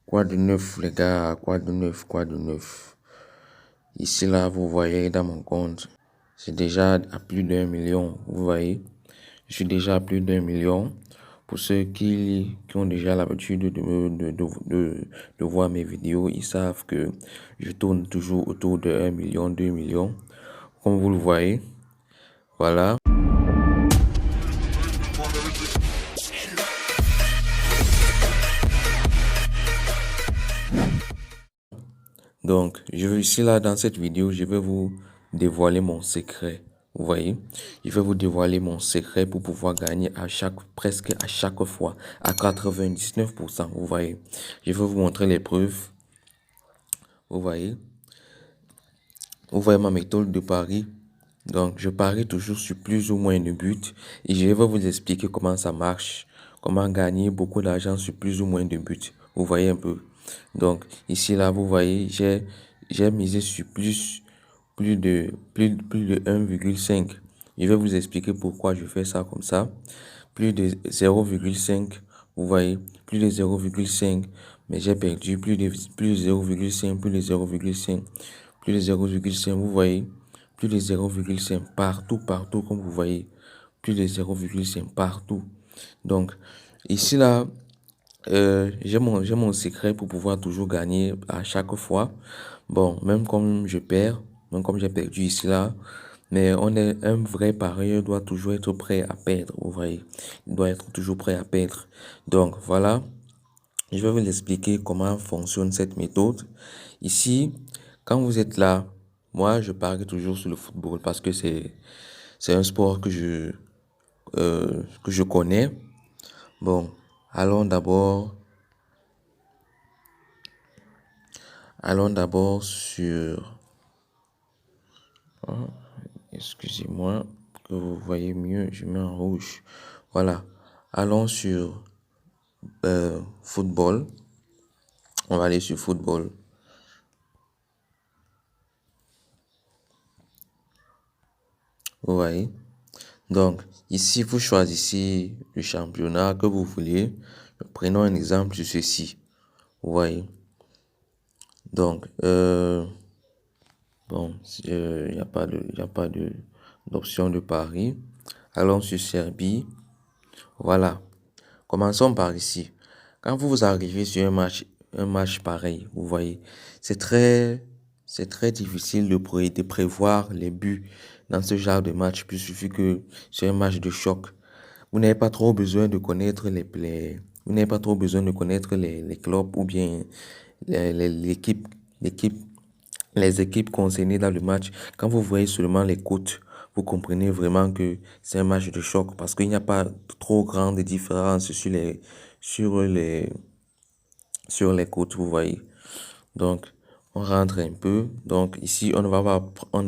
Quoi de neuf, les gars? Quoi de neuf? Quoi de neuf? Ici, là, vous voyez dans mon compte, c'est déjà à plus d'1 million. Vous voyez? Je suis déjà à plus d'1 million. Pour ceux qui ont déjà l'habitude de voir mes vidéos, ils savent que je tourne toujours autour de 1 million, 2 millions. Comme vous le voyez, voilà. Donc, ici là, dans cette vidéo, je vais vous dévoiler mon secret. Vous voyez? Je vais vous dévoiler mon secret pour pouvoir gagner presque à chaque fois, à 99%. Vous voyez? Je vais vous montrer les preuves. Vous voyez? Vous voyez ma méthode de pari. Donc, je parie toujours sur plus ou moins de buts et je vais vous expliquer comment ça marche, comment gagner beaucoup d'argent sur plus ou moins de buts. Vous voyez un peu. Donc, ici, là, vous voyez, j'ai misé sur plus de 1,5. Je vais vous expliquer pourquoi je fais ça comme ça. Plus de 0,5, vous voyez, plus de 0,5, mais j'ai perdu plus de 0,5, plus de 0,5, plus de 0,5, vous voyez, plus de 0,5 partout, partout, comme vous voyez, plus de 0,5 partout. Donc, ici, là, j'ai mon secret pour pouvoir toujours gagner à chaque fois. Bon, même comme je perds, même comme j'ai perdu ici, là, mais un vrai parieur doit toujours être prêt à perdre, vous voyez. Il doit être toujours prêt à perdre. Donc, voilà. Je vais vous expliquer comment fonctionne cette méthode. Ici, quand vous êtes là, moi, je parie toujours sur le football parce que c'est un sport que je connais. Bon, allons d'abord sur, excusez-moi, que vous voyez mieux, je mets en rouge. Voilà, allons sur football. On va aller sur football. Vous voyez? Donc, ici, vous choisissez le championnat que vous voulez. Prenons un exemple sur ceci. Vous voyez? Donc, bon, il n'y a pas d'option de pari. Allons sur Serbie. Voilà. Commençons par ici. Quand vous arrivez sur un match pareil, vous voyez, c'est très difficile de prévoir les buts dans ce genre de match, puis il suffit que c'est un match de choc. Vous n'avez pas trop besoin de connaître vous n'avez pas trop besoin de connaître les clubs ou bien l'équipe, l'équipe, les équipes concernées dans le match. Quand vous voyez seulement les cotes, vous comprenez vraiment que c'est un match de choc parce qu'il n'y a pas trop grande différence sur les, sur les cotes, vous voyez. Donc, on rentre un peu. Donc, ici, on ne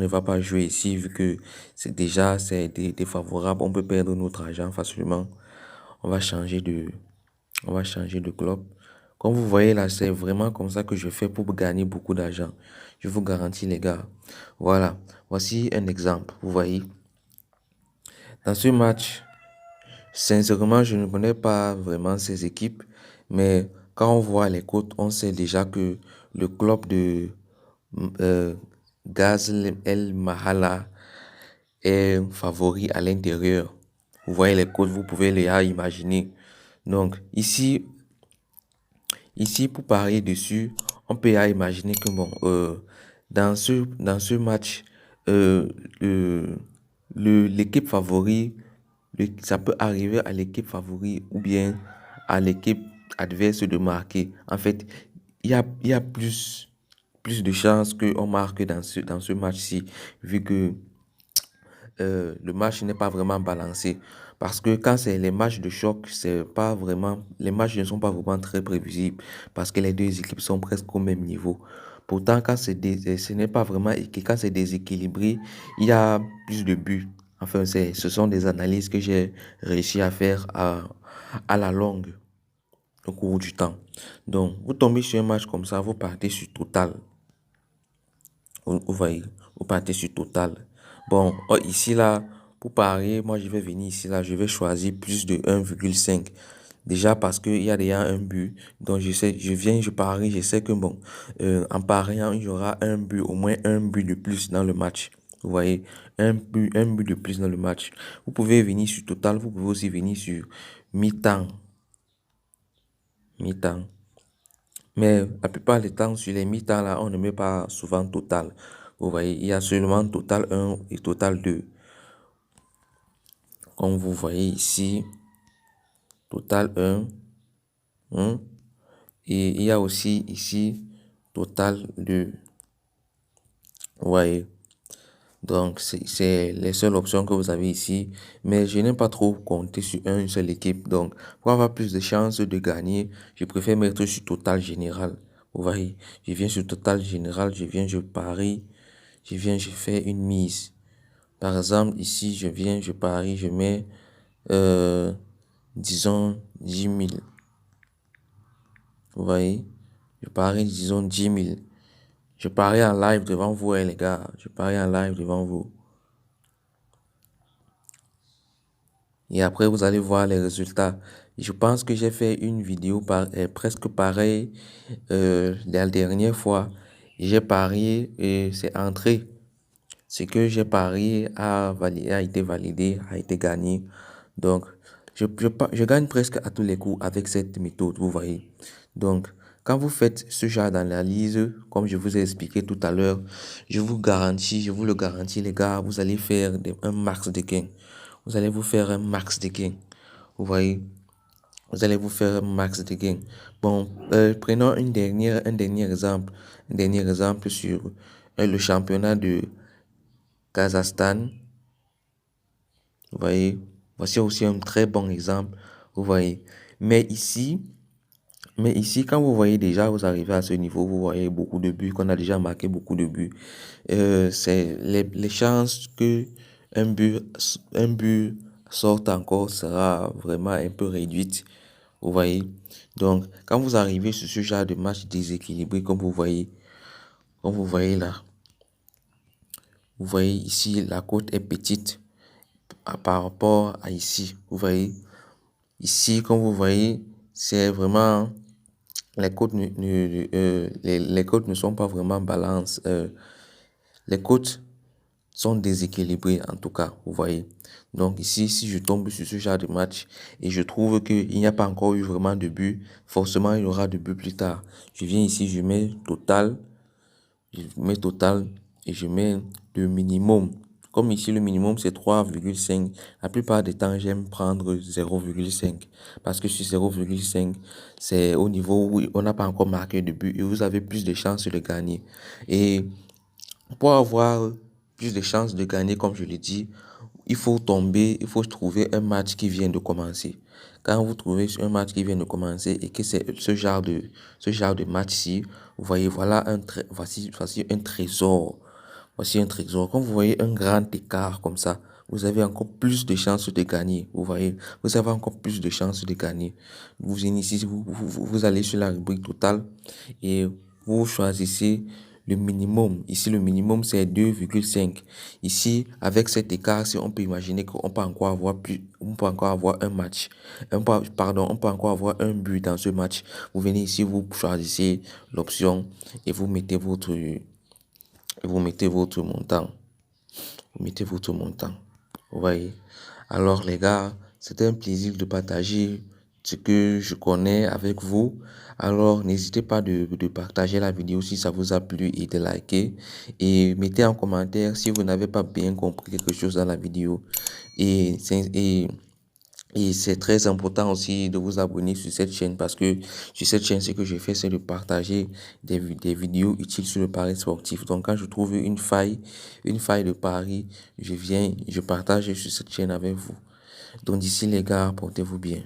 va pas jouer ici vu que c'est défavorable. On peut perdre notre argent facilement. On va changer de club. Comme vous voyez là, c'est vraiment comme ça que je fais pour gagner beaucoup d'argent. Je vous garantis, les gars. Voilà. Voici un exemple. Vous voyez. Dans ce match, sincèrement, je ne connais pas vraiment ces équipes. Mais quand on voit les cotes, on sait déjà que le club de Ghazl El Mahala est favori à l'intérieur. Vous voyez les codes, vous pouvez les imaginer. Donc, ici, pour parier dessus, on peut imaginer que bon, dans ce match, euh, l'équipe favori, ça peut arriver à l'équipe favori ou bien à l'équipe adverse de marquer. En fait, il y a plus de chances qu'on marque dans ce match-ci, vu que le match n'est pas vraiment balancé. Parce que quand c'est les matchs de choc, les matchs ne sont pas vraiment très prévisibles parce que les deux équipes sont presque au même niveau. Pourtant, ce n'est pas vraiment, quand c'est déséquilibré, il y a plus de buts. Enfin, ce sont des analyses que j'ai réussi à faire à la longue, au cours du temps. Donc, vous tombez sur un match comme ça, vous partez sur total. Vous voyez, vous partez sur total. Bon, ici là, pour parier, moi je vais venir ici là, je vais choisir plus de 1,5. Déjà parce qu'il y a déjà un but. Donc, je viens, je parie, je sais que bon, en pariant, il y aura un but, au moins un but de plus dans le match. Vous voyez, un but de plus dans le match. Vous pouvez venir sur total, vous pouvez aussi venir sur mi-temps. Mi-temps. Mais la plupart des temps, sur les mi-temps, là, on ne met pas souvent total. Vous voyez, il y a seulement total 1 et total 2. Comme vous voyez ici, total 1. Et il y a aussi ici, total 2. Vous voyez. Donc, c'est les seules options que vous avez ici. Mais je n'aime pas trop compter sur une seule équipe. Donc, pour avoir plus de chances de gagner, je préfère mettre sur total général. Vous voyez, je viens sur total général, je parie, je fais une mise. Par exemple, ici, je parie, je mets, disons, 10 000. Vous voyez, je parie, disons, 10 000. Je parie en live devant vous, les gars. Je parie en live devant vous. Et après, vous allez voir les résultats. Je pense que j'ai fait une vidéo presque pareille la dernière fois. J'ai parié et c'est entré. Ce que j'ai parié a été validé, a été gagné. Donc, je gagne presque à tous les coups avec cette méthode, vous voyez. Donc, quand vous faites ce genre d'analyse, comme je vous ai expliqué tout à l'heure, je vous le garantis, les gars, vous allez faire un max de gains. Vous allez vous faire un max de gains. Vous voyez, vous allez vous faire un max de gains. Bon, prenons un dernier exemple. Un dernier exemple sur le championnat de Kazakhstan. Vous voyez, voici aussi un très bon exemple. Vous voyez, mais ici, quand vous voyez déjà, vous arrivez à ce niveau, vous voyez beaucoup de buts, qu'on a déjà marqué beaucoup de buts. C'est les chances que un but sorte encore sera vraiment un peu réduite. Vous voyez. Donc, quand vous arrivez sur ce genre de match déséquilibré, comme vous voyez là, vous voyez ici, la cote est petite par rapport à ici. Vous voyez, ici, comme vous voyez, c'est vraiment, les cotes les cotes ne sont pas vraiment balance. Les cotes sont déséquilibrées en tout cas, vous voyez. Donc ici, si je tombe sur ce genre de match et je trouve qu'il n'y a pas encore eu vraiment de but, forcément il y aura de but plus tard. Je viens ici, je mets total et je mets le minimum. Comme ici, le minimum, c'est 3,5. La plupart des temps, j'aime prendre 0,5. Parce que sur 0,5, c'est au niveau où on n'a pas encore marqué de but et vous avez plus de chances de gagner. Et pour avoir plus de chances de gagner, comme je l'ai dit, il faut trouver un match qui vient de commencer. Quand vous trouvez un match qui vient de commencer et que c'est ce genre de match-ci, vous voyez, voici un trésor. Voici un trésor. Quand vous voyez un grand écart comme ça, vous avez encore plus de chances de gagner. Vous voyez, vous avez encore plus de chances de gagner. Vous initiez, vous allez sur la rubrique totale et vous choisissez le minimum. Ici, le minimum, c'est 2,5. Ici, avec cet écart, on peut imaginer qu'on peut encore avoir on peut encore avoir un match. On peut encore avoir un but dans ce match. Vous venez ici, vous choisissez l'option et vous mettez votre montant. Vous mettez votre montant. Vous voyez. Alors les gars, c'était un plaisir de partager ce que je connais avec vous. Alors n'hésitez pas de partager la vidéo si ça vous a plu et de liker. Et mettez en commentaire si vous n'avez pas bien compris quelque chose dans la vidéo. Et c'est très important aussi de vous abonner sur cette chaîne parce que sur cette chaîne, ce que je fais, c'est de partager des vidéos utiles sur le pari sportif. Donc, quand je trouve une faille de pari, je partage sur cette chaîne avec vous. Donc, d'ici les gars, portez-vous bien.